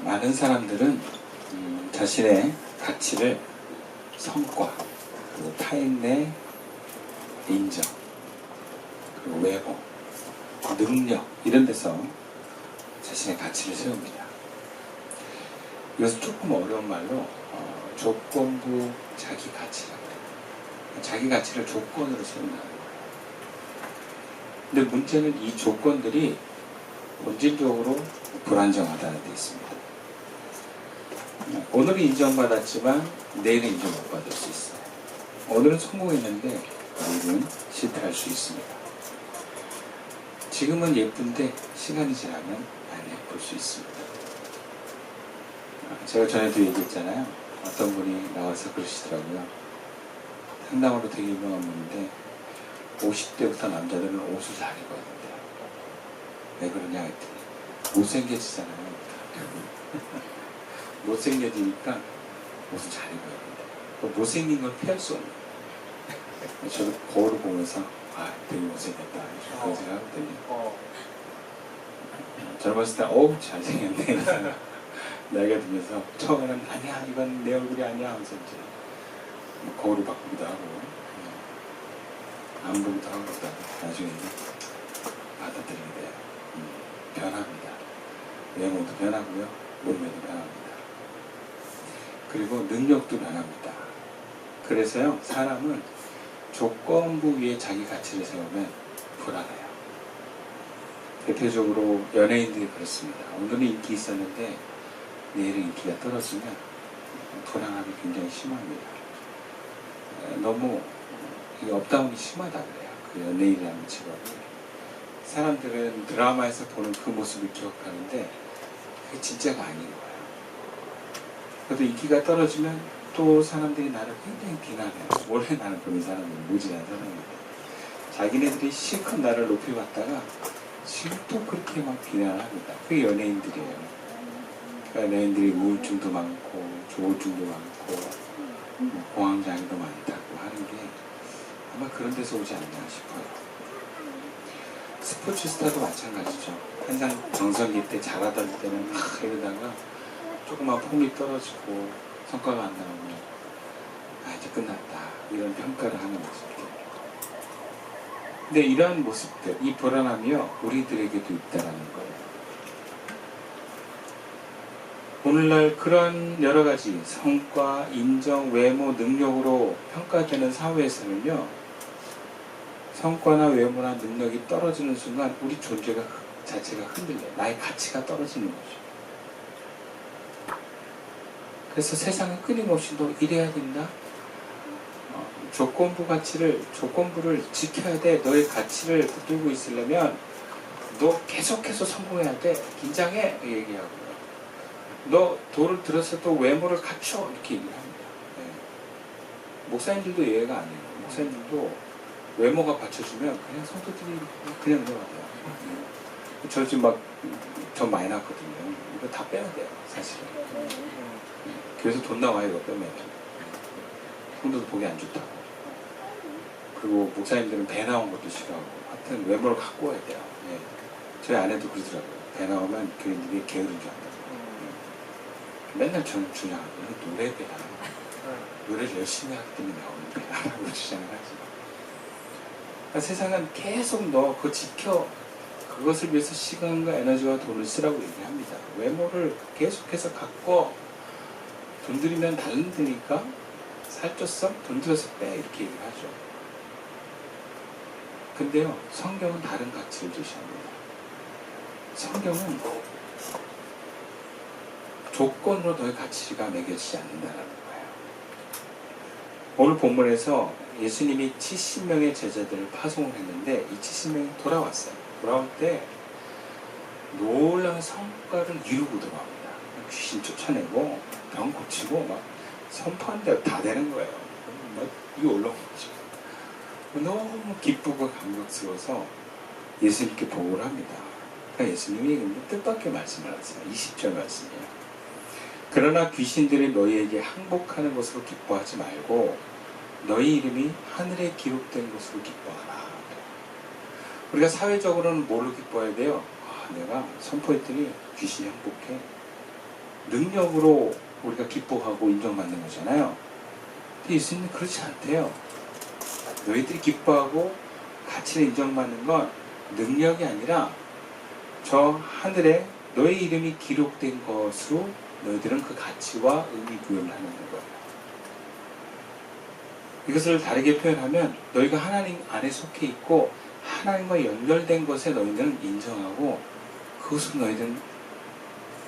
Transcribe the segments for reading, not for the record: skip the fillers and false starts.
많은 사람들은 자신의 가치를 성과, 그리고 타인 내 인정, 그리고 외모, 능력 이런 데서 자신의 가치를 세웁니다. 이것은 조금 어려운 말로 조건부 자기 가치라고 해요. 자기 가치를 조건으로 세운다는 거예요. 근데 문제는 이 조건들이 본질적으로 불안정하다는 데 있습니다. 오늘은 인정받았지만 내일은 인정 못 받을 수 있어요. 오늘은 성공했는데 내일은 실패할 수 있습니다. 지금은 예쁜데 시간이 지나면 안 예쁠 수 있습니다. 제가 전에도 얘기했잖아요. 어떤 분이 나와서 그러시더라고요. 상담으로 되게 유명한 분인데 50대부터 남자들은 옷을 잘 입어야 된대요. 왜 그러냐 했더니 못생겨지잖아요. 못생겨지니까 옷을 잘 입어야 된다. 못생긴 걸 피할 수 없는 거예요. 저도 거울을 보면서 되게 못생겼다 그런 생각하거든요. 젊었을 때 어우 잘생겼네 나이가 들면서 처음에는 아니야 이건 내 얼굴이 아니야 하면서 이제 거울을 바꾸기도 하고 안 보기도 하고 나중에 받아들이게 돼요. 변합니다. 외모도 변하고요, 몸매도 변합니다. 그리고 능력도 변합니다. 그래서요, 사람은 조건부 위에 자기 가치를 세우면 불안해요. 대표적으로 연예인들이 그렇습니다. 오늘은 인기 있었는데 내일은 인기가 떨어지면 불안함이 굉장히 심합니다. 너무 업다운이 심하다 그래요. 그 연예인이라는 직업이. 사람들은 드라마에서 보는 그 모습을 기억하는데 그게 진짜가 아닌 거예요. 그래도 인기가 떨어지면 또 사람들이 나를 굉장히 비난해요. 원래 나는 그런 사람이 무지한 사람인데 자기네들이 실컷 나를 높이 봤다가 지금 또 그렇게 막 비난을 합니다. 그게 연예인들이에요. 그러니까 연예인들이 우울증도 많고 조울증도 많고 공황장애도 많다고 하는 게 아마 그런 데서 오지 않나 싶어요. 스포츠 스타도 마찬가지죠. 항상 정성기 때 잘하던 때는 막 이러다가 조금만 폼이 떨어지고 성과가 안 나오면 이제 끝났다 이런 평가를 하는 모습들. 근데 이러한 모습들, 이 불안함이요 우리들에게도 있다라는 거예요. 오늘날 그런 여러 가지 성과, 인정, 외모, 능력으로 평가되는 사회에서는요 성과나 외모나 능력이 떨어지는 순간 우리 존재가 자체가 흔들려요. 나의 가치가 떨어지는 거죠. 그래서 세상은 끊임없이 너 이래야 된다. 조건부를 지켜야 돼. 너의 가치를 붙들고 있으려면 너 계속해서 성공해야 돼. 긴장해. 얘기하고요. 너 돌을 들었어도 외모를 갖춰. 이렇게 얘기를 합니다. 네. 목사님들도 예외가 아니에요. 목사님들도 외모가 받쳐주면 그냥 성도들이 그냥 들어가요. 저 지금 막 전 많이 났거든요. 이거 다 빼야 돼요. 사실은. 그래서 돈 나와요. 이거 빼면. 성도들 보기 안 좋다고. 그리고 목사님들은 배 나온 것도 싫어하고 하여튼 외모를 갖고 와야 돼요. 예. 저희 아내도 그러더라고요. 배 나오면 교인들이 게으른 줄 안다고. 맨날 저는 주장하거든요. 노래배야. 노래를 열심히 하기 때문에 나오는 배라고 주장을 하죠. 그러니까 세상은 계속 너 그거 지켜. 그것을 위해서 시간과 에너지와 돈을 쓰라고 얘기합니다. 외모를 계속해서 갖고 돈 들이면 다른 데니까 살쪘어? 돈 들여서 빼. 이렇게 얘기를 하죠. 근데요, 성경은 다른 가치를 제시합니다. 성경은 조건으로 너의 가치가 매겨지지 않는다는 거예요. 오늘 본문에서 예수님이 70명의 제자들을 파송을 했는데 이 70명이 돌아왔어요. 돌아올 때 놀라운 성과를 이루고 돌아옵니다. 귀신 쫓아내고 병 고치고 막 선포한 대로 다 되는 거예요. 막 이거 올라온 거죠. 너무 기쁘고 감격스러워서 예수님께 보고를 합니다. 그러니까 예수님이 뜻밖의 말씀을 하세요. 20절 말씀이에요. 그러나 귀신들이 너희에게 항복하는 것으로 기뻐하지 말고 너희 이름이 하늘에 기록된 것으로 기뻐하라. 우리가 사회적으로는 뭘로 기뻐해야 돼요? 내가 선포했더니 귀신이 항복해. 능력으로 우리가 기뻐하고 인정받는 거잖아요. 근데 예수님은 그렇지 않대요. 너희들이 기뻐하고 가치를 인정받는 건 능력이 아니라 저 하늘에 너희 이름이 기록된 것으로 너희들은 그 가치와 의미 부여를 하는 거예요. 이것을 다르게 표현하면 너희가 하나님 안에 속해 있고 하나님과 연결된 것에 너희들은 인정하고 그것으로 너희들은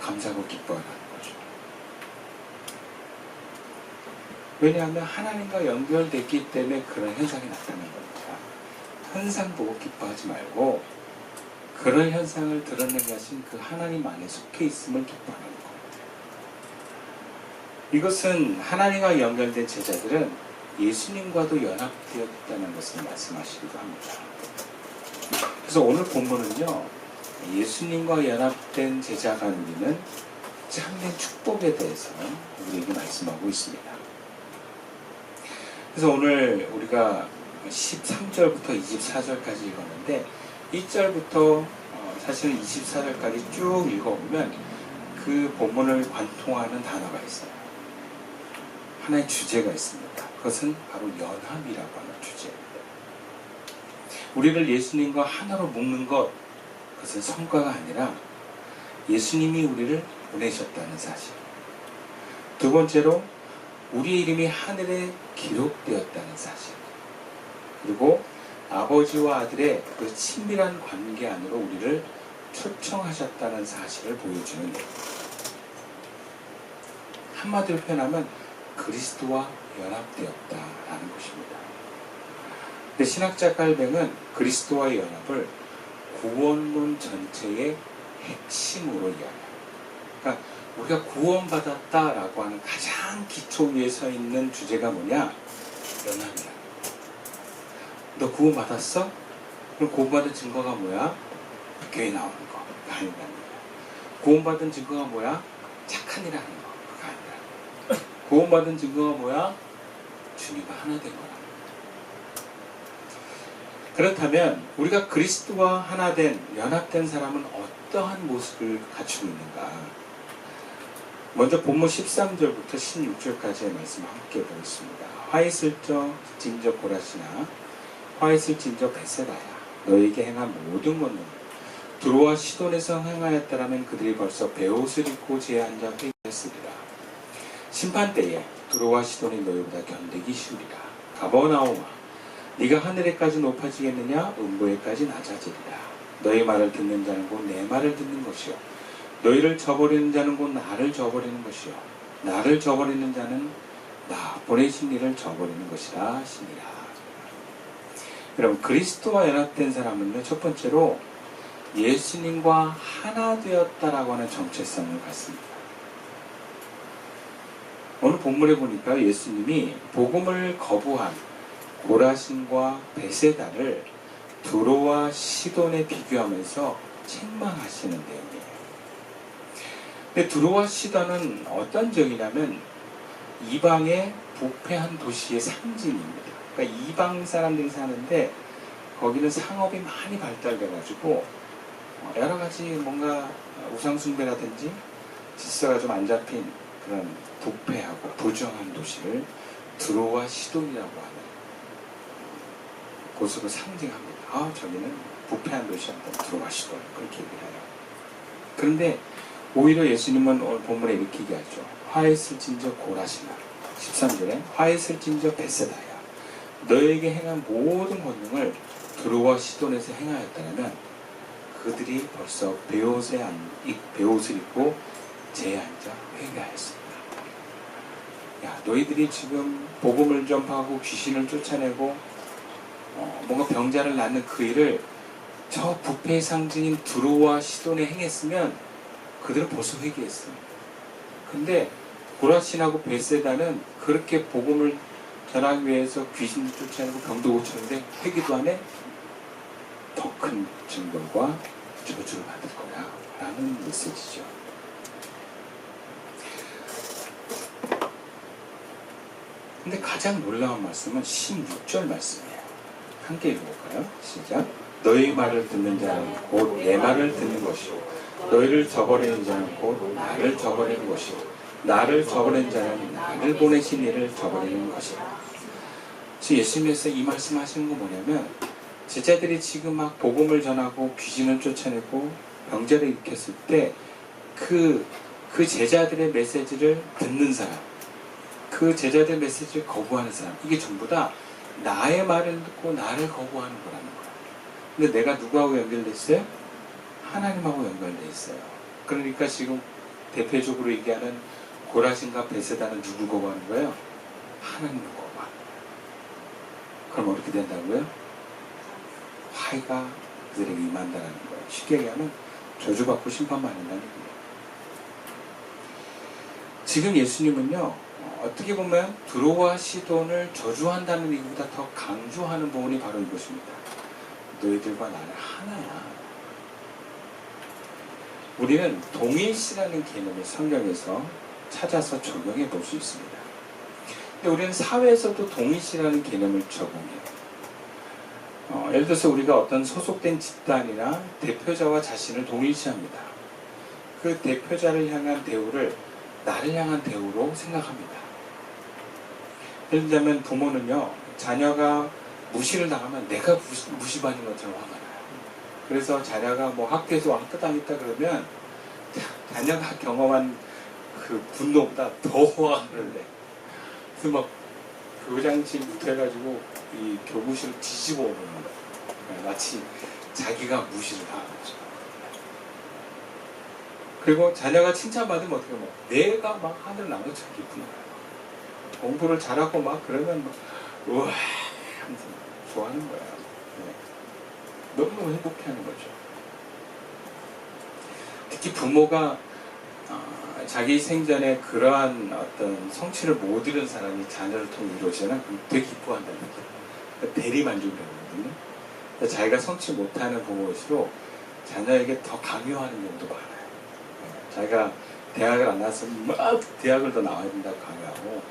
감사하고 기뻐하는 거죠. 왜냐하면 하나님과 연결됐기 때문에 그런 현상이 나타나는 겁니다. 현상 보고 기뻐하지 말고 그런 현상을 드러낸 것은 그 하나님 안에 속해 있음을 기뻐하는 겁니다. 이것은 하나님과 연결된 제자들은 예수님과도 연합되었다는 것을 말씀하시기도 합니다. 그래서 오늘 본문은요, 예수님과 연합된 제자가 누리는 참된 축복에 대해서 우리에게 말씀하고 있습니다. 그래서 오늘 우리가 13절부터 24절까지 읽었는데 1절부터 사실은 24절까지 쭉 읽어보면 그 본문을 관통하는 단어가 있어요. 하나의 주제가 있습니다. 그것은 바로 연합이라고 하는 주제입니다. 우리를 예수님과 하나로 묶는 것, 그것은 성과가 아니라 예수님이 우리를 보내셨다는 사실. 두 번째로 우리의 이름이 하늘에 기록되었다는 사실. 그리고 아버지와 아들의 그 친밀한 관계 안으로 우리를 초청하셨다는 사실을 보여주는 것. 한마디로 표현하면 그리스도와 연합되었다라는 것입니다. 근데 신학자 칼뱅은 그리스도와의 연합을 구원론 전체의 핵심으로 이야기합니다. 그러니까 우리가 구원받았다라고 하는 가장 기초 위에 서 있는 주제가 뭐냐? 연합이야. 너 구원받았어? 그럼 구원받은 증거가 뭐야? 교회 나오는 거. 그거 아니라는 거야. 구원받은 증거가 뭐야? 착한 일 하는 거. 그거 아니라는 거야. 구원받은 증거가 뭐야? 주님과 하나 된 거라. 그렇다면 우리가 그리스도와 하나 된, 연합된 사람은 어떠한 모습을 갖추고 있는가? 먼저 본문 13절부터 16절까지의 말씀을 함께 보겠습니다. 화이슬저 진저 고라시나 화이슬진저 베세다야 너에게 행한 모든 것은 두로와 시돈에서 행하였다라면 그들이 벌써 베옷을 입고 제에 앉아 회개했으리라. 심판 때에 두로와 시돈이 너희보다 견디기 쉬우리라. 가버나움아 네가 하늘에까지 높아지겠느냐? 음부에까지 낮아지리라. 너희 말을 듣는 자는 곧 내 말을 듣는 것이요 너희를 저버리는 자는 곧 나를 저버리는 것이요 나를 저버리는 자는 나 보내신 이를 저버리는 것이라 하시니라. 여러분, 그리스도와 연합된 사람은요, 첫 번째로 예수님과 하나 되었다라고 하는 정체성을 갖습니다. 오늘 본문에 보니까 예수님이 복음을 거부한 고라신과 베세다를 두로와 시돈에 비교하면서 책망하시는 내용이에요. 근데 두로와 시돈은 어떤 지역이냐면 이방의 부패한 도시의 상징입니다. 그러니까 이방 사람들이 사는데 거기는 상업이 많이 발달돼가지고 여러 가지 뭔가 우상숭배라든지 질서가 좀 안 잡힌 그런 부패하고 부정한 도시를 두로와 시돈이라고 하는 곳으로 상징합니다. 아, 저기는 부패한 도시한테 두로와 시돈 그렇게 얘기를 해요. 그런데 오히려 예수님은 오늘 본문에 이렇게 얘기하죠. 화했을 진저 고라시나 13절에 화했을 진저 베세다야 너에게 행한 모든 권능을 두로와 시돈에서 행하였다면 그들이 벌써 베옷을 입고 제에 앉아 회개하였습니다. 야, 너희들이 지금 복음을 전파하고 귀신을 쫓아내고 뭔가 병자를 낳는 그 일을 저 부패의 상징인 두로와 시돈에 행했으면 그들은 벌써 회개했습니다. 근데 고라신하고 베세다는 그렇게 복음을 전하기 위해서 귀신을 쫓아내고 병도 고쳤는데 회개도 안 해? 더 큰 증거과 저주를 받을 거야 라는 메시지죠. 근데 가장 놀라운 말씀은 16절 말씀이에요. 함께 읽어볼까요? 시작. 너희 말을 듣는 자는 곧 내 말을 듣는 것이요 너희를 저버리는 자는 곧 나를 저버리는 것이고 나를 저버리는 자는 나를 보내신 이를 저버리는 것이다. 그래서 예수님께서 이 말씀하시는 건 뭐냐면 제자들이 지금 막 복음을 전하고 귀신을 쫓아내고 병자를 일으켰을 때 그 제자들의 메시지를 듣는 사람, 그 제자들의 메시지를 거부하는 사람, 이게 전부 다 나의 말을 듣고 나를 거부하는 거라는 거야. 근데 내가 누구하고 연결돼 있어요? 하나님하고 연결돼 있어요. 그러니까 지금 대표적으로 얘기하는 고라신과 베세다는 누구 거부하는 거예요? 하나님을 거부하는 거예요. 그럼 어떻게 된다고요? 화해가 그들에게 임한다는 거예요. 쉽게 얘기하면 저주받고 심판받는다는 얘기예요. 지금 예수님은요, 어떻게 보면 두로와 시돈을 저주한다는 얘기보다 더 강조하는 부분이 바로 이것입니다. 너희들과 나는 하나야. 우리는 동일시라는 개념을 성경에서 찾아서 적용해 볼 수 있습니다. 근데 우리는 사회에서도 동일시라는 개념을 적용해요. 예를 들어서 우리가 어떤 소속된 집단이나 대표자와 자신을 동일시합니다. 그 대표자를 향한 대우를 나를 향한 대우로 생각합니다. 예를 들자면 부모는요, 자녀가 무시를 당하면 내가 무시받는 것처럼 화가 나요. 그래서 자녀가 뭐 학교에서 왕따당했다 그러면 자녀가 경험한 그 분노보다 더 화를 내. 그래서 막 교장실부터 해가지고 이 교무실을 뒤집어 오는 거예요. 마치 자기가 무시를 당한 거죠. 그리고 자녀가 칭찬받으면 어떻게 뭐 내가 막 하늘 나는 것처럼 기쁜 거예요. 공부를 잘하고 막 그러면 막 우와 하면서 좋아하는 거예요. 네. 너무너무 행복해하는 거죠. 특히 부모가 자기 생전에 그러한 어떤 성취를 못 이룬 사람이 자녀를 통해 이루어지잖아요. 되게 기뻐한다는 거죠. 그러니까 대리만족이라거든요. 그러니까 자기가 성취 못하는 부모일수록 자녀에게 더 강요하는 경우도 많아요. 자기가 대학을 안 나왔으면 막 대학을 더 나와야 된다고 강요하고,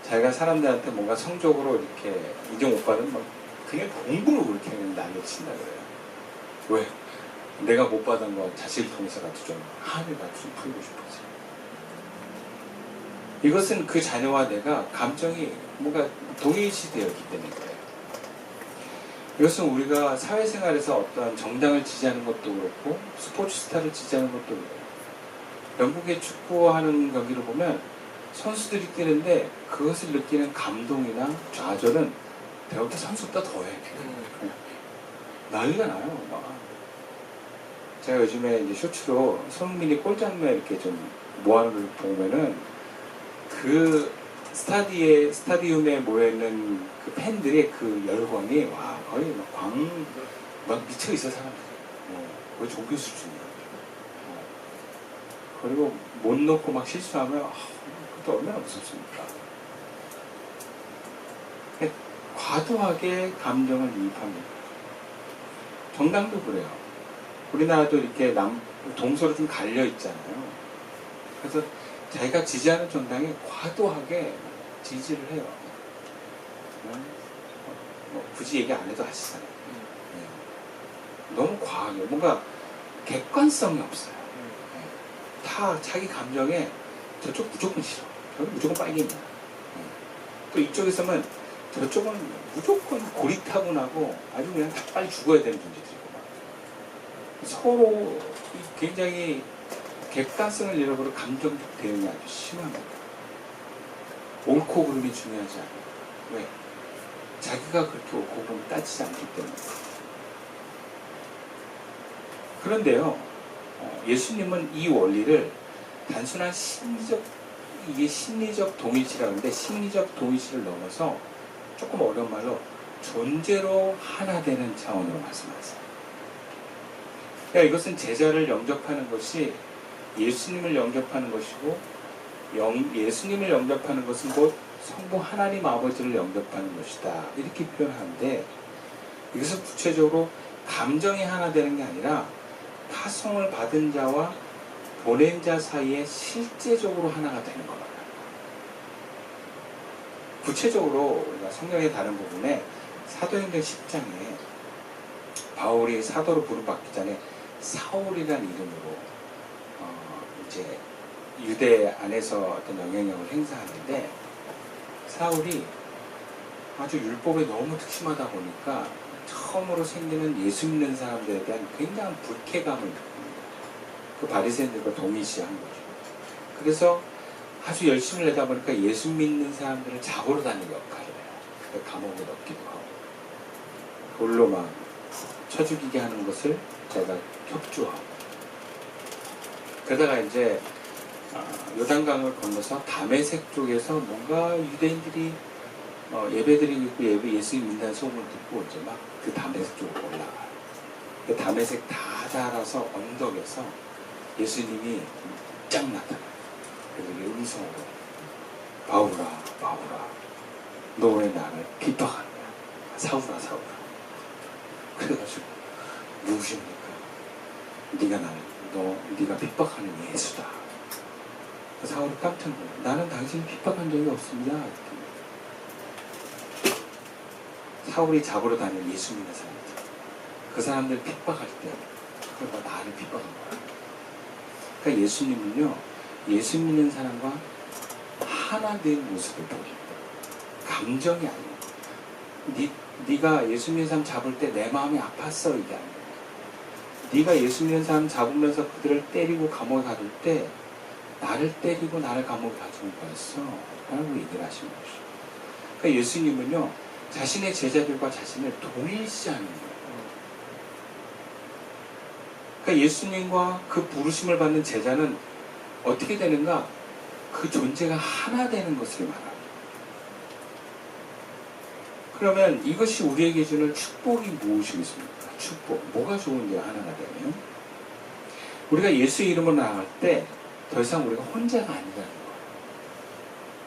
자기가 사람들한테 뭔가 성적으로 이렇게 인정 못 받으면 막 그냥 공부를 그렇게 난리를 친다 그래요. 왜? 내가 못 받은 거 자식을 통해서라도 좀 한이라도 좀 풀고 싶어서. 이것은 그 자녀와 내가 감정이 뭔가 동일시 되었기 때문에 그래요. 이것은 우리가 사회생활에서 어떤 정당을 지지하는 것도 그렇고 스포츠 스타를 지지하는 것도 그래요. 영국의 축구하는 경기를 보면 선수들이 뛰는데 그것을 느끼는 감동이나 좌절은 배울 때 선수보다 더해. 난리가 나요. 막. 제가 요즘에 이제 쇼츠로 손흥민이 골 장면 이렇게 좀 모아놓은 걸 보면은 그 스타디움에 모여있는 그 팬들의 그 열광이 와 거의 막 미쳐 있어 사람들이. 거의 종교 수준이에요. 그리고 못 넣고 막 실수하면 그것도 얼마나 무섭습니까? 과도하게 감정을 이입합니다. 정당도 그래요. 우리나라도 이렇게 동서로 좀 갈려 있잖아요. 그래서 자기가 지지하는 정당에 과도하게 지지를 해요. 굳이 얘기 안 해도 아시잖아요. 너무 과하게 뭔가 객관성이 없어요. 다 자기 감정에 저쪽 무조건 싫어. 저는 무조건 빨갱이야. 또 이쪽에서는 저쪽은 무조건 고리타분하고 아주 그냥 다 빨리 죽어야 되는 존재들이고 막. 서로 굉장히 객관성을 잃어버려 감정적 대응이 아주 심합니다. 옳고 그름이 중요하지 않아요. 왜? 자기가 그렇게 옳고 그름 따지지 않기 때문에. 그런데요, 예수님은 이 원리를 단순한 심리적 동일시라고 하는데, 심리적 동일시를 넘어서 조금 어려운 말로 존재로 하나 되는 차원으로 말씀하세요. 그러니까 이것은 제자를 영접하는 것이 예수님을 영접하는 것이고, 예수님을 영접하는 것은 곧 성부 하나님 아버지를 영접하는 것이다, 이렇게 표현하는데, 이것은 구체적으로 감정이 하나 되는 게 아니라 파송을 받은 자와 보낸 자 사이에 실제적으로 하나가 되는 겁니다. 구체적으로 우리가 성경의 다른 부분에 사도행전 10장에 바울이 사도로 부름받기 전에 사울이라는 이름으로 이제 유대 안에서 어떤 영향력을 행사하는데, 사울이 아주 율법에 너무 특심하다 보니까 처음으로 생기는 예수 믿는 사람들에 대한 굉장한 불쾌감을 느낍니다. 그 바리새인들과 동일시한 거죠. 그래서 아주 열심히 내다 보니까 예수 믿는 사람들을 잡으러 다니는 역할을 해요. 감옥에 넣기도 하고, 돌로 막 쳐 죽이게 하는 것을 제가 협조하고, 그러다가 이제 요단강을 건너서 다메섹 쪽에서 뭔가 유대인들이 예배드리고 있고 예수 믿는다는 소문을 듣고 이제 막 그 다메섹 쪽으로 올라가요. 그 다메섹 다 달아서 언덕에서 예수님이 쫙 나타나요. 그래서 음성으로 바울아 바울아 너 왜 나를 핍박하느냐, 사울아 사울아. 그래가지고 누구십니까? 네가 핍박하는 예수다. 사울이 깜짝 놀라요. 나는 당신을 핍박한 적이 없습니다. 사울이 잡으러 다니는 예수 믿는 사람들, 그 사람들 핍박할 때 그걸 나를 핍박한 거야. 그러니까 예수님은요, 예수 믿는 사람과 하나 된 모습을 보입니다. 감정이 아니에요. 네가 예수 믿는 사람 잡을 때 내 마음이 아팠어, 이게 아니에요. 네가 예수 믿는 사람 잡으면서 그들을 때리고 감옥에 가둘 때 나를 때리고 나를 감옥에 가둔 거였어 라고 얘기를 하신 거죠. 그러니까 예수님은요, 자신의 제자들과 자신을 동일시하는 거예요. 그러니까 예수님과 그 부르심을 받는 제자는 어떻게 되는가? 그 존재가 하나 되는 것을 말합니다. 그러면 이것이 우리에게 주는 축복이 무엇이겠습니까? 축복. 뭐가 좋은지 하나가 되면, 우리가 예수 이름으로 나갈 때 더 이상 우리가 혼자가 아니라는 거예요.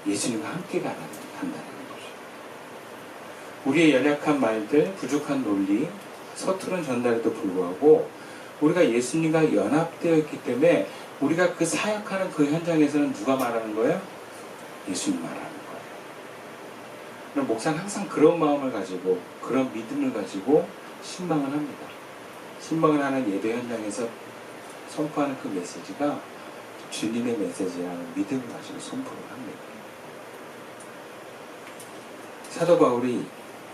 예수님과 함께 한다는 거죠. 우리의 연약한 말들, 부족한 논리, 서투른 전달에도 불구하고 우리가 예수님과 연합되어 있기 때문에 우리가 그 사역하는 그 현장에서는 누가 말하는 거예요? 예수님 말하는 거예요. 그럼 목사는 항상 그런 마음을 가지고, 그런 믿음을 가지고 신방을 합니다. 신방을 하는 예배 현장에서 선포하는 그 메시지가 주님의 메시지라는 믿음을 가지고 선포를 합니다. 사도 바울이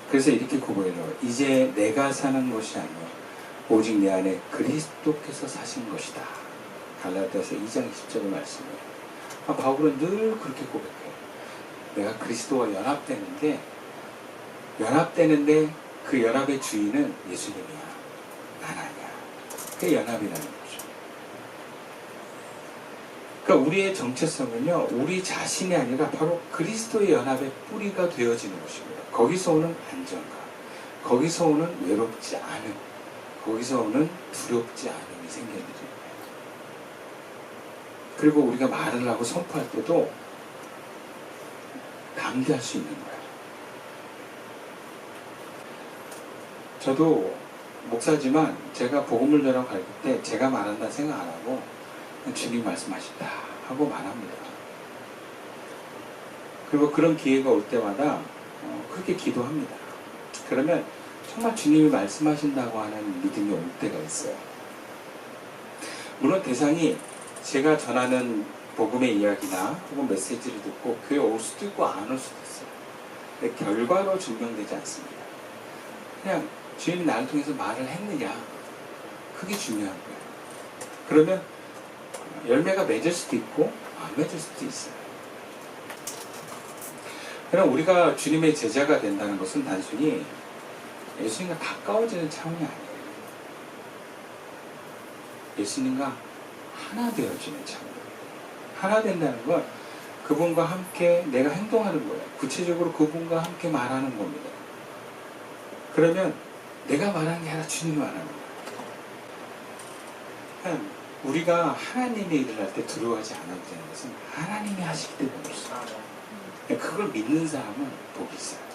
그래서 이렇게 고백해요. 이제 내가 사는 것이 아니라 오직 내 안에 그리스도께서 사신 것이다. 갈라디아서 2장 10절의 말씀이에요. 바울은 늘 그렇게 고백해요. 내가 그리스도와 연합되는데 그 연합의 주인은 예수님이야. 난 아니야. 그게 연합이라는 거죠. 그러니까 우리의 정체성은요, 우리 자신이 아니라 바로 그리스도의 연합의 뿌리가 되어지는 것입니다. 거기서 오는 안정감, 거기서 오는 외롭지 않음, 거기서 오는 두렵지 않음이 생기는 거예요. 그리고 우리가 말을 하고 선포할 때도 담대할 수 있는 거예요. 저도 목사지만 제가 복음을 전하고 갈 때 제가 말한다 생각 안 하고 주님 말씀하신다 하고 말합니다. 그리고 그런 기회가 올 때마다 크게 기도합니다. 그러면 정말 주님이 말씀하신다고 하는 믿음이 올 때가 있어요. 물론 대상이 제가 전하는 복음의 이야기나 혹은 메시지를 듣고 교회에 올 수도 있고 안 올 수도 있어요. 근데 결과로 증명되지 않습니다. 그냥 주님이 나를 통해서 말을 했느냐, 그게 중요한 거예요. 그러면 열매가 맺을 수도 있고 안 맺을 수도 있어요. 그럼 우리가 주님의 제자가 된다는 것은 단순히 예수님과 가까워지는 차원이 아니에요. 예수님과 하나 되어지는 차원. 하나 된다는 건 그분과 함께 내가 행동하는 거예요. 구체적으로 그분과 함께 말하는 겁니다. 그러면 내가 말하는 게 아니라 주님이 말하는 거예요. 우리가 하나님의 일을 할 때 두려워하지 않아도 되는 것은 하나님이 하시기 때문에 그렇습니다. 그걸 믿는 사람은 복이 있어요.